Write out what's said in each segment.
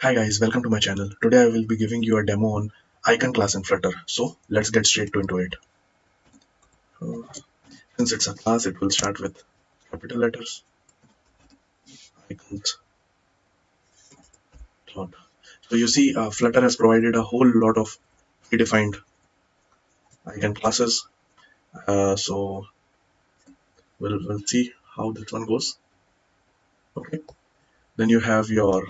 Hi guys, welcome to my channel. Today I will be giving you a demo on icon class in Flutter. So let's get straight into it. Uh, since it's a class, it will start with capital letters, icons, dot. So you see, Flutter has provided a whole lot of predefined icon classes. So we'll see how this one goes. Okay. Then you have your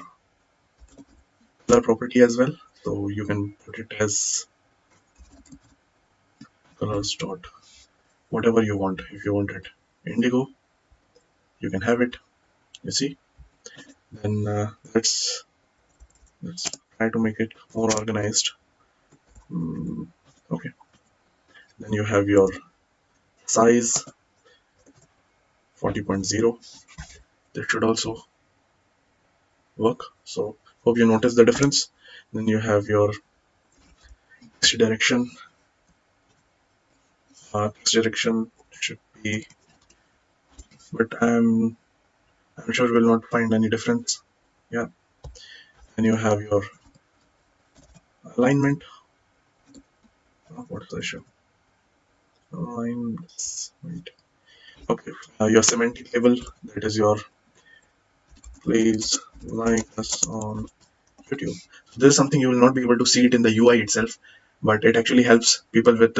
color property as well. So you can put it as colors dot whatever you want. If you want it indigo, you can have it. You see. Then let's try to make it more organized. Okay, then you have your size 40.0. This should also work. So hope you notice the difference. Then you have your text direction. Text direction should be, but I'm sure we'll not find any difference. Yeah. Then you have your alignment. What's the issue? Align. Wait. Okay. Your semantic label. That is your please like us on YouTube. So this is something you will not be able to see it in the UI itself, but it actually helps people with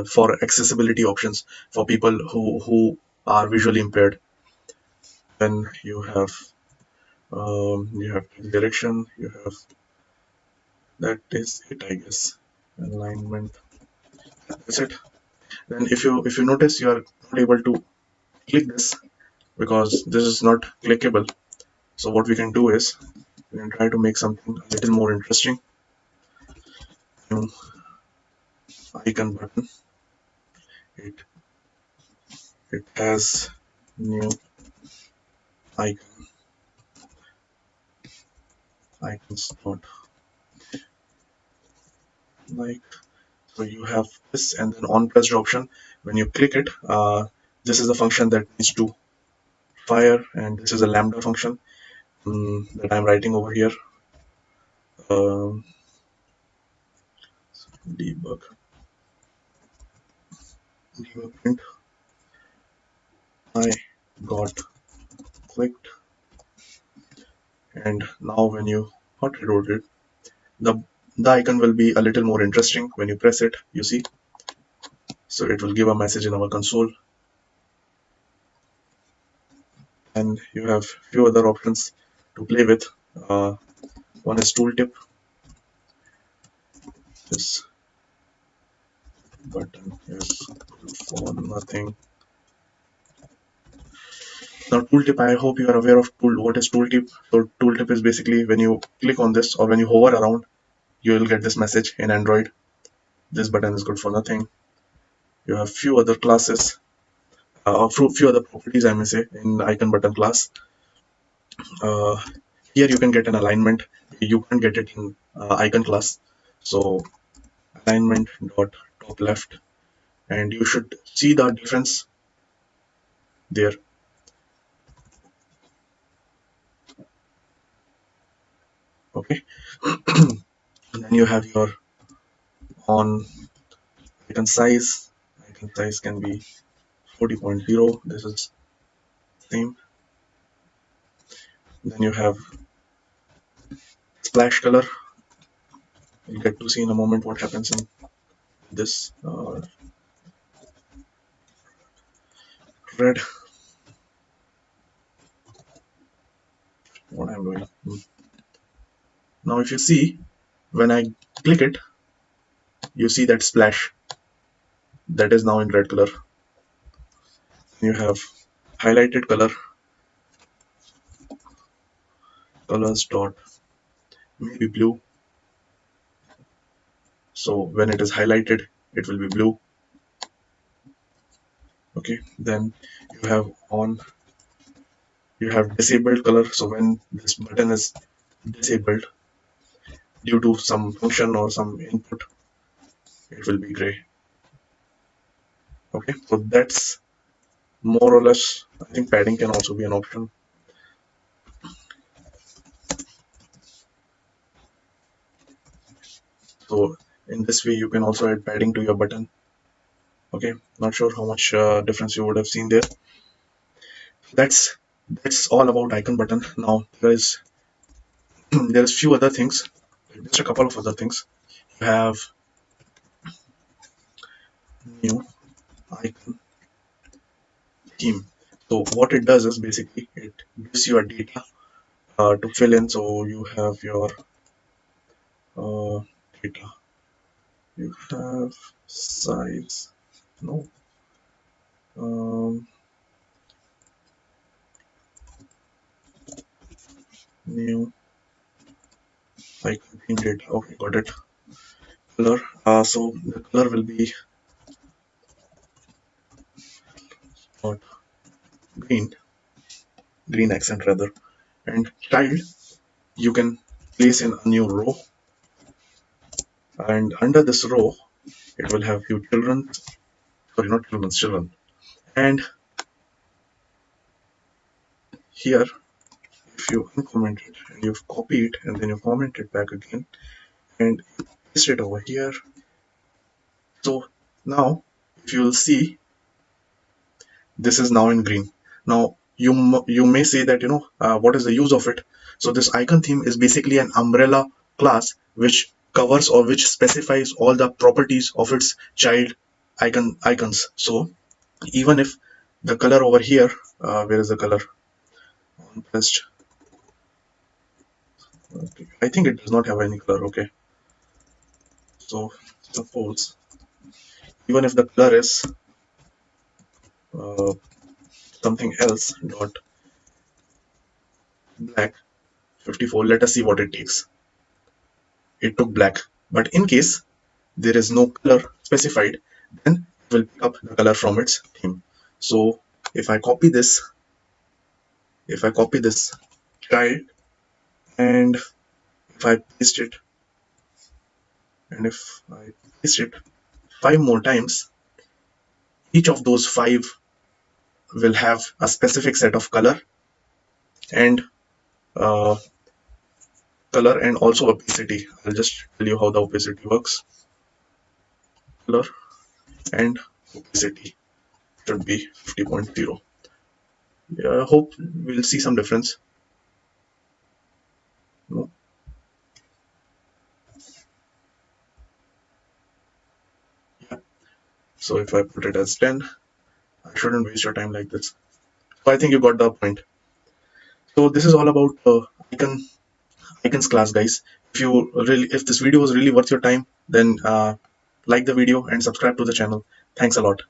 for accessibility options for people who are visually impaired. Then you have direction. You have that is it, I guess. Alignment. That's it. Then if you notice, you are not able to click this because this is not clickable. So what we can do is we can try to make something a little more interesting. New icon button. It it has new icons dot like. So you have this and then on pressed option. When you click it, this is the function that needs to fire, and this is a lambda function that I'm writing over here. Um, debug print. I got clicked, and now when you hot reload it, the the icon will be a little more interesting. When you press it, you see, so it will give a message in our console, and you have few other options to play with. One is tooltip. This button is for nothing. Now tooltip, I hope you are aware of what is tooltip. So tooltip is basically when you click on this or when you hover around, you will get this message in Android. This button is good for nothing. You have few other classes, or few other properties, I may say, in icon button class. Uh, Here you can get an alignment. You can't get it in icon class. So alignment dot top left, and you should see the difference there. Okay. And then you have your on icon size. Icon size can be 40.0. This is same. Then you have splash color. You'll get to see in a moment what happens in this red. What I'm doing. Now if you see, when I click it, you see that splash that is now in red color. You have highlighted colors dot maybe blue. So when it is highlighted, it will be blue. Okay. Then you have disabled color. So when this button is disabled due to some function or some input, it will be gray. Okay. So that's more or less. I think padding can also be an option. So in this way you can also add padding to your button. Okay, not sure how much difference you would have seen there. That's all about icon button. Now there is there's few other things, just a couple of other things. You have new icon theme. So what it does is basically it gives you a data to fill in. So you have your uh, data, you have size, no, um, new icon theme data. Okay, got it. Color. So the color will be not green, green accent rather. And child, you can place in a new row, and under this row it will have few children, sorry, not children, children. And here, if you uncomment it and you copy it and then you comment it back again and paste it over here. So now if you will see, this is now in green. Now you may say that, what is the use of it? So this icon theme is basically an umbrella class which covers or which specifies all the properties of its child icons. So even if the color over here, where is the color on pressed? Okay. I think it does not have any color. Okay, so suppose even if the color is uh, something else dot black 54, let us see what it takes. It took black, but in case there is no color specified, then it will pick up the color from its theme. So if I copy this, child, and if I paste it, and if I paste it 5 more times, each of those 5 will have a specific set of and uh, color and also opacity. I'll just tell you how the opacity works. Color and opacity should be 50.0. Yeah, I hope we'll see some difference. No. Yeah. So if I put it as 10, I shouldn't waste your time like this. So I think you got the point. So this is all about icons class, guys. If this video was really worth your time, then like the video and subscribe to the channel. Thanks a lot.